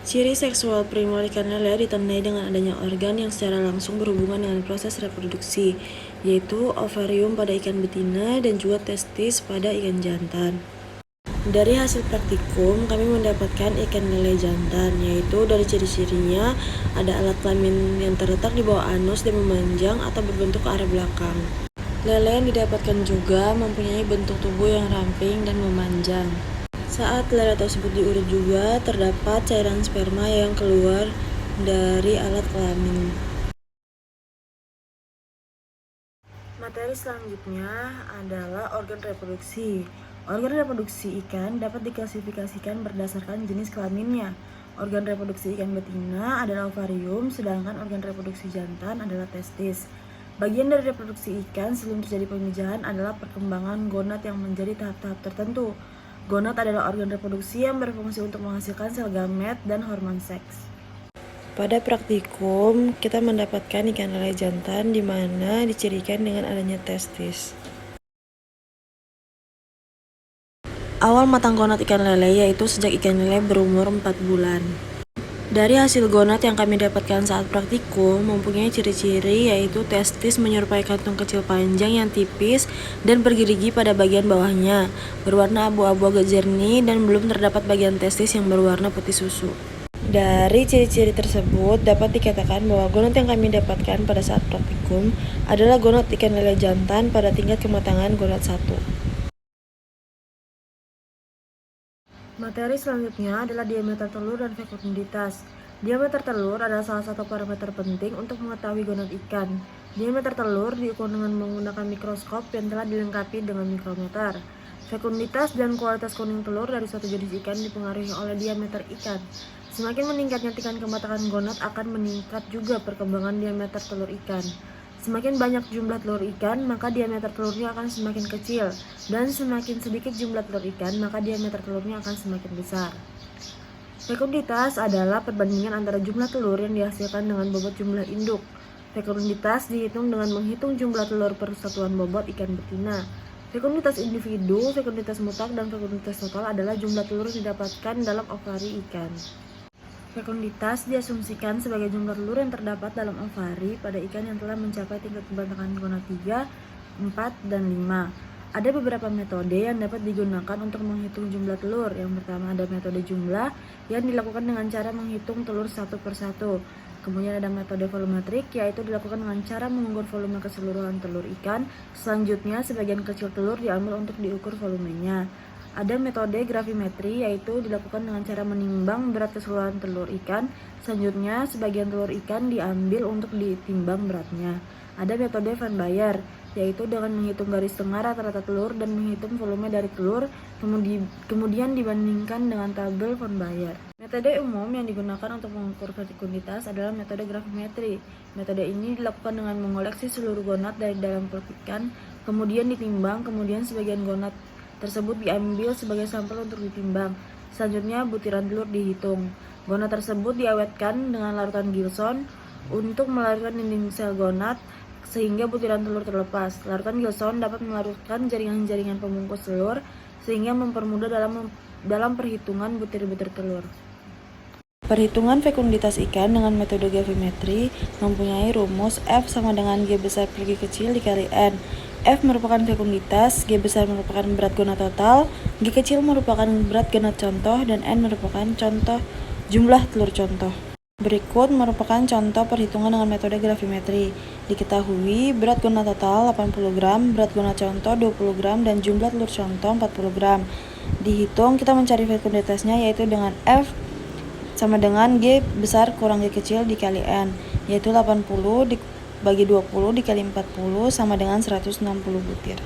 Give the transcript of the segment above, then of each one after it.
Ciri seksual primor ikan lele ditandai dengan adanya organ yang secara langsung berhubungan dengan proses reproduksi, yaitu ovarium pada ikan betina dan juga testis pada ikan jantan. Dari hasil praktikum, kami mendapatkan ikan lele jantan, yaitu dari ciri-cirinya ada alat kelamin yang terletak di bawah anus dan memanjang atau berbentuk ke arah belakang. Lele yang didapatkan juga mempunyai bentuk tubuh yang ramping dan memanjang. Saat lele tersebut diurut juga terdapat cairan sperma yang keluar dari alat kelamin. Materi selanjutnya adalah organ reproduksi. Organ reproduksi ikan dapat diklasifikasikan berdasarkan jenis kelaminnya. Organ reproduksi ikan betina adalah ovarium, sedangkan organ reproduksi jantan adalah testis. Bagian dari reproduksi ikan sebelum terjadi pemijahan adalah perkembangan gonad yang menjadi tahap-tahap tertentu. Gonad adalah organ reproduksi yang berfungsi untuk menghasilkan sel gamet dan hormon seks. Pada praktikum, kita mendapatkan ikan lele jantan di mana dicirikan dengan adanya testis. Awal matang gonad ikan lele yaitu sejak ikan lele berumur 4 bulan. Dari hasil gonad yang kami dapatkan saat praktikum mempunyai ciri-ciri yaitu testis menyerupai kantung kecil panjang yang tipis dan bergerigi pada bagian bawahnya, berwarna abu-abu agak jernih dan belum terdapat bagian testis yang berwarna putih susu. Dari ciri-ciri tersebut dapat dikatakan bahwa gonad yang kami dapatkan pada saat praktikum adalah gonad ikan lele jantan pada tingkat kematangan gonad 1. Materi selanjutnya adalah diameter telur dan fekunditas. Diameter telur adalah salah satu parameter penting untuk mengetahui gonad ikan. Diameter telur diukur dengan menggunakan mikroskop yang telah dilengkapi dengan mikrometer. Fekunditas dan kualitas kuning telur dari suatu jenis ikan dipengaruhi oleh diameter ikan. Semakin meningkatnya tingkat kematangan gonad akan meningkat juga perkembangan diameter telur ikan. Semakin banyak jumlah telur ikan, maka diameter telurnya akan semakin kecil, dan semakin sedikit jumlah telur ikan, maka diameter telurnya akan semakin besar. Fekunditas adalah perbandingan antara jumlah telur yang dihasilkan dengan bobot jumlah induk. Fekunditas dihitung dengan menghitung jumlah telur per satuan bobot ikan betina. Fekunditas individu, fekunditas mutlak, dan fekunditas total adalah jumlah telur yang didapatkan dalam ovari ikan. Fekunditas diasumsikan sebagai jumlah telur yang terdapat dalam ovari pada ikan yang telah mencapai tingkat kematangan gonad 3, 4, dan 5. Ada beberapa metode yang dapat digunakan untuk menghitung jumlah telur. Yang pertama ada metode jumlah yang dilakukan dengan cara menghitung telur satu per satu. Kemudian ada metode volumetrik yaitu dilakukan dengan cara mengukur volume keseluruhan telur ikan. Selanjutnya sebagian kecil telur diambil untuk diukur volumenya. Ada metode gravimetri yaitu dilakukan dengan cara menimbang berat keseluruhan telur ikan. Selanjutnya sebagian telur ikan diambil untuk ditimbang beratnya. Ada metode Van Baer yaitu dengan menghitung garis tengah rata-rata telur dan menghitung volume dari telur, kemudian dibandingkan dengan tabel Van Baer. Metode umum yang digunakan untuk mengukur fekunditas adalah metode gravimetri. Metode ini dilakukan dengan mengoleksi seluruh gonad dari dalam perut ikan, kemudian ditimbang, kemudian sebagian gonad tersebut diambil sebagai sampel untuk ditimbang. Selanjutnya butiran telur dihitung. Gonad tersebut diawetkan dengan larutan Gilson untuk melarutkan dinding sel gonad sehingga butiran telur terlepas. Larutan Gilson dapat melarutkan jaringan-jaringan pembungkus telur sehingga mempermudah dalam perhitungan butir-butir telur. Perhitungan fekunditas ikan dengan metode gravimetri mempunyai rumus F sama dengan G besar per G kecil dikali N. F merupakan fekunditas, G besar merupakan berat gonad total, G kecil merupakan berat gonad contoh, dan N merupakan contoh jumlah telur contoh. Berikut merupakan contoh perhitungan dengan metode gravimetri. Diketahui berat gonad total 80 gram, berat gonad contoh 20 gram, dan jumlah telur contoh 40 gram. Dihitung, kita mencari fekunditasnya yaitu dengan F sama dengan G besar kurang G kecil dikali N, yaitu 80 dibagi 20 dikali 40 sama dengan 160 butir.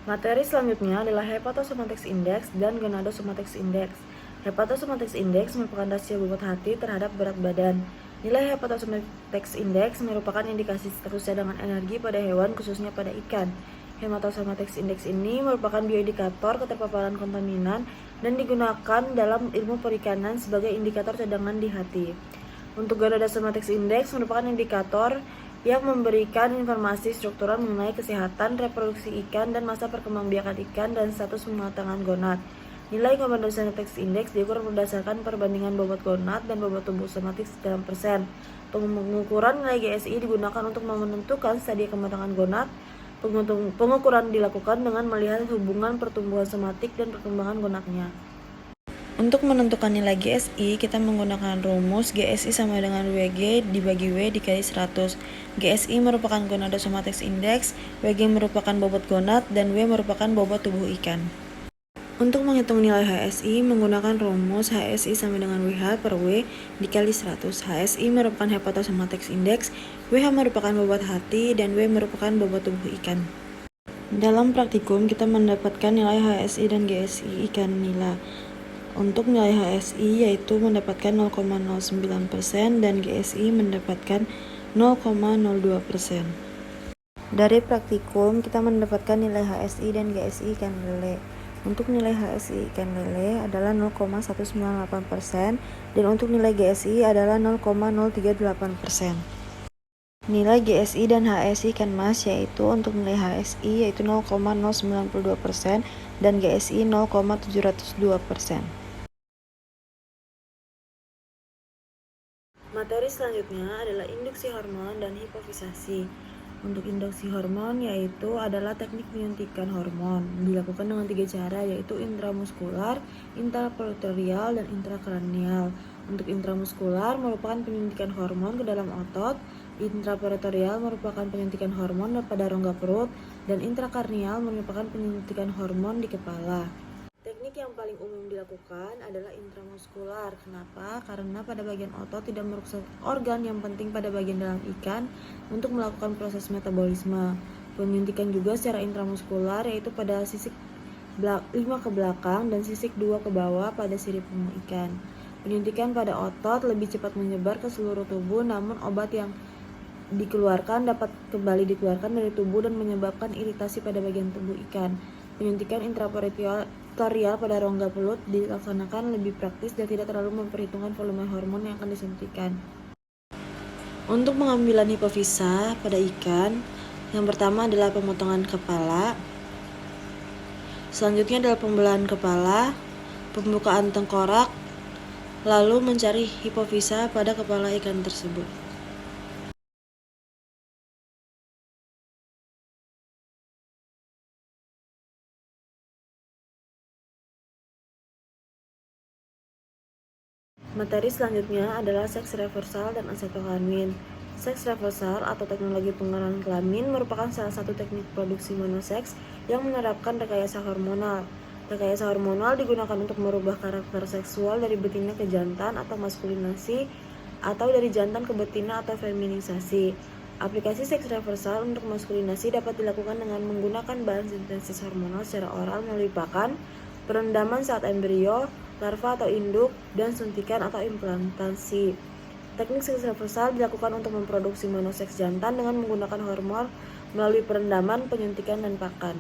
Materi selanjutnya adalah Hepatosomatics Index dan Gonadosomatics Index. Hepatosomatics Index merupakan rasio bobot hati terhadap berat badan. Nilai Hepatosomatics Index merupakan indikasi status cadangan energi pada hewan, khususnya pada ikan. Hepatosomatics Index ini merupakan bioindikator keterpaparan kontaminan dan digunakan dalam ilmu perikanan sebagai indikator cadangan di hati. Untuk Gonadosomatics Index merupakan indikator yang memberikan informasi struktural mengenai kesehatan reproduksi ikan dan masa perkembangbiakan ikan dan status pematangan gonad. Nilai komando Somatic Index diukur berdasarkan perbandingan bobot gonad dan bobot tubuh somatik dalam persen. Pengukuran nilai GSI digunakan untuk menentukan stadium kematangan gonad. Pengukuran dilakukan dengan melihat hubungan pertumbuhan somatik dan perkembangan gonadnya. Untuk menentukan nilai GSI, kita menggunakan rumus GSI sama dengan WG dibagi W dikali 100. GSI merupakan gonada Somatic Index, WG merupakan bobot gonad, dan W merupakan bobot tubuh ikan. Untuk menghitung nilai HSI, menggunakan rumus HSI sama dengan WH per W dikali 100. HSI merupakan Hepatosomatic Index, WH merupakan bobot hati, dan W merupakan bobot tubuh ikan. Dalam praktikum, kita mendapatkan nilai HSI dan GSI ikan nila. Untuk nilai HSI yaitu mendapatkan 0,09% dan GSI mendapatkan 0,02%. Dari praktikum, kita mendapatkan nilai HSI dan GSI ikan lele. Untuk nilai HSI ikan lele adalah 0,198% dan untuk nilai GSI adalah 0,038%. Nilai GSI dan HSI ikan mas yaitu untuk nilai HSI yaitu 0,092% dan GSI 0,702%. Materi selanjutnya adalah induksi hormon dan hipofisasi. Untuk induksi hormon yaitu adalah teknik penyuntikan hormon. Dilakukan dengan 3 cara yaitu intramuskular, intraperitoneal, dan intrakranial. Untuk intramuskular merupakan penyuntikan hormon ke dalam otot, intraperitoneal merupakan penyuntikan hormon pada rongga perut, dan intrakranial merupakan penyuntikan hormon di kepala. Teknik yang paling umum dilakukan adalah intramuskular. Kenapa? Karena pada bagian otot tidak merusak organ yang penting pada bagian dalam ikan untuk melakukan proses metabolisme. Penyuntikan juga secara intramuskular yaitu pada sisik 5 ke belakang dan sisik 2 ke bawah pada sirip ikan. Penyuntikan pada otot lebih cepat menyebar ke seluruh tubuh, namun obat yang dikeluarkan dapat kembali dikeluarkan dari tubuh dan menyebabkan iritasi pada bagian tubuh ikan. Penyuntikan intraperitoneal pada rongga perut dilaksanakan lebih praktis dan tidak terlalu memperhitungkan volume hormon yang akan disuntikan. Untuk pengambilan hipofisa pada ikan, yang pertama adalah pemotongan kepala, selanjutnya adalah pembelahan kepala, pembukaan tengkorak, lalu mencari hipofisa pada kepala ikan tersebut. Materi selanjutnya adalah seks reversal dan asetokarmin. Seks reversal atau teknologi pengerahan kelamin merupakan salah satu teknik produksi monoseks yang menerapkan rekayasa hormonal. Rekayasa hormonal digunakan untuk merubah karakter seksual dari betina ke jantan atau maskulinasi, atau dari jantan ke betina atau feminisasi. Aplikasi seks reversal untuk maskulinasi dapat dilakukan dengan menggunakan bahan sintesis hormonal secara oral melalui pakan, perendaman saat embrio, larva atau induk, dan suntikan atau implantasi. Teknik seks reversal dilakukan untuk memproduksi monoseks jantan dengan menggunakan hormon melalui perendaman, penyuntikan, dan pakan.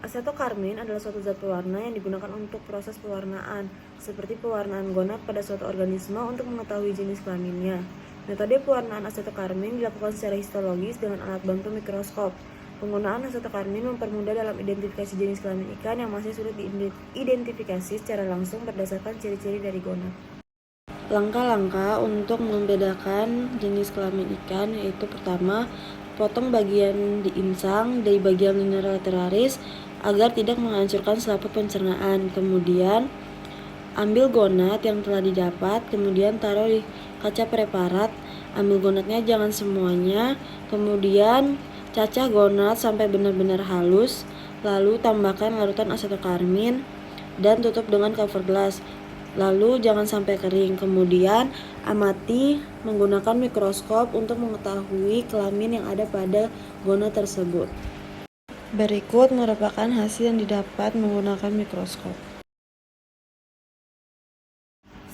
Asetokarmin adalah suatu zat pewarna yang digunakan untuk proses pewarnaan, seperti pewarnaan gonad pada suatu organisme untuk mengetahui jenis kelaminnya. Metode pewarnaan asetokarmin dilakukan secara histologis dengan alat bantu mikroskop. Penggunaan asetokarmin mempermudah dalam identifikasi jenis kelamin ikan yang masih sulit diidentifikasi secara langsung berdasarkan ciri-ciri dari gonad. Langkah-langkah untuk membedakan jenis kelamin ikan yaitu pertama, potong bagian diinsang dari bagian linear lateralis agar tidak menghancurkan selaput pencernaan. Kemudian, ambil gonad yang telah didapat, kemudian taruh di kaca preparat. Ambil gonadnya jangan semuanya, kemudian cacah gonad sampai benar-benar halus, lalu tambahkan larutan asetokarmin dan tutup dengan cover glass. Lalu jangan sampai kering. Kemudian amati menggunakan mikroskop untuk mengetahui kelamin yang ada pada gonad tersebut. Berikut merupakan hasil yang didapat menggunakan mikroskop.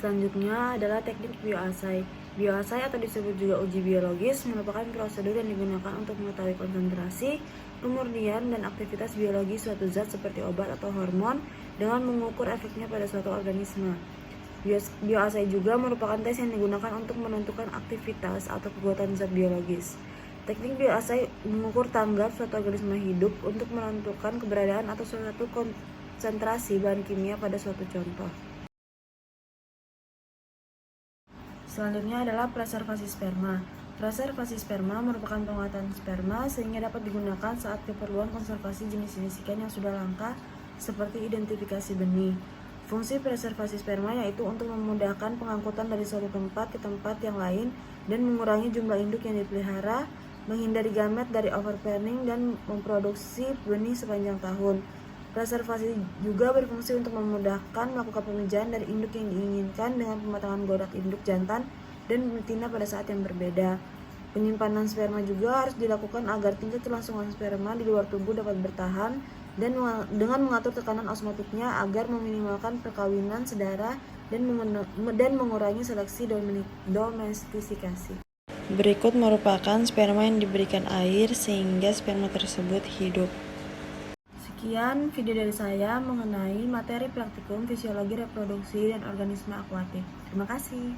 Selanjutnya adalah teknik bioassay. Bioassay atau disebut juga uji biologis merupakan prosedur yang digunakan untuk mengetahui konsentrasi, kemurnian, dan aktivitas biologi suatu zat seperti obat atau hormon dengan mengukur efeknya pada suatu organisme. Bioassay juga merupakan tes yang digunakan untuk menentukan aktivitas atau kekuatan zat biologis. Teknik bioassay mengukur tanggap suatu organisme hidup untuk menentukan keberadaan atau suatu konsentrasi bahan kimia pada suatu contoh. Selanjutnya adalah preservasi sperma. Preservasi sperma merupakan penguatan sperma sehingga dapat digunakan saat keperluan konservasi jenis-jenis ikan yang sudah langka seperti identifikasi benih. Fungsi preservasi sperma yaitu untuk memudahkan pengangkutan dari suatu tempat ke tempat yang lain dan mengurangi jumlah induk yang dipelihara, menghindari gamet dari overpairing dan memproduksi benih sepanjang tahun. Preservasi juga berfungsi untuk memudahkan melakukan pemijahan dari induk yang diinginkan dengan pematangan godak induk jantan dan betina pada saat yang berbeda. Penyimpanan sperma juga harus dilakukan agar tingkat kelangsungan sperma di luar tubuh dapat bertahan dan dengan mengatur tekanan osmotiknya agar meminimalkan perkawinan sedara dan mengurangi seleksi domestifikasi. Berikut merupakan sperma yang diberikan air sehingga sperma tersebut hidup. Sekian video dari saya mengenai materi praktikum fisiologi reproduksi dan organisme akuatik. Terima kasih.